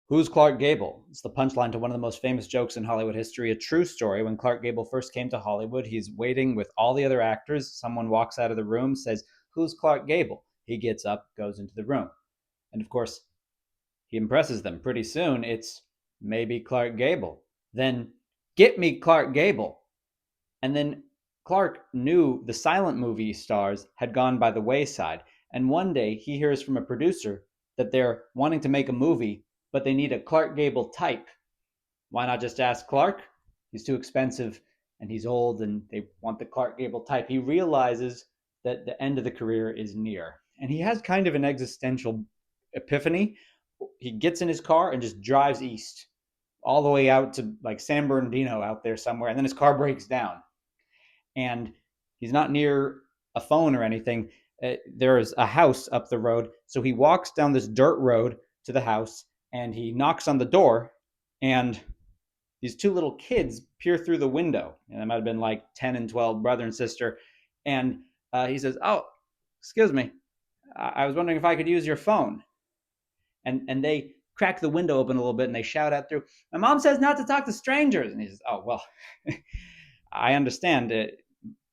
Who's Clark Gable? It's the punchline to one of the most famous jokes in Hollywood history, a true story. When Clark Gable first came to Hollywood, he's waiting with all the other actors. Someone walks out of the room, says, "Who's Clark Gable?" He gets up, goes into the room. And of course, he impresses them. Pretty soon, it's maybe Clark Gable. Then, "Get me Clark Gable." And then Clark knew the silent movie stars had gone by the wayside. And one day he hears from a producer that they're wanting to make a movie, but they need a Clark Gable type. Why not just ask Clark? He's too expensive and he's old and they want the Clark Gable type. He realizes that the end of the career is near. And he has kind of an existential epiphany. He gets in his car and just drives east, all the way out to like San Bernardino out there somewhere. And then his car breaks down and he's not near a phone or anything. There is a house up the road. So he walks down this dirt road to the house and he knocks on the door. And these two little kids peer through the window. And they might have been like 10 and 12, brother and sister. And he says, "Oh, excuse me. I was wondering if I could use your phone." And they crack the window open a little bit and they shout out through, "My mom says not to talk to strangers." And he says, "Oh, well, I understand it.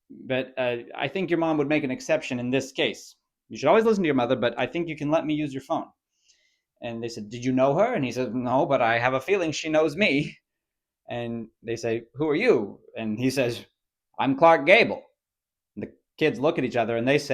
But I think your mom would make an exception in this case. You should always listen to your mother, but I think you can let me use your phone." And they said, "Did you know her?" And he said, "No, but I have a feeling she knows me." And they say, "Who are you?" And he says, "I'm Clark Gable." And the kids look at each other and they say,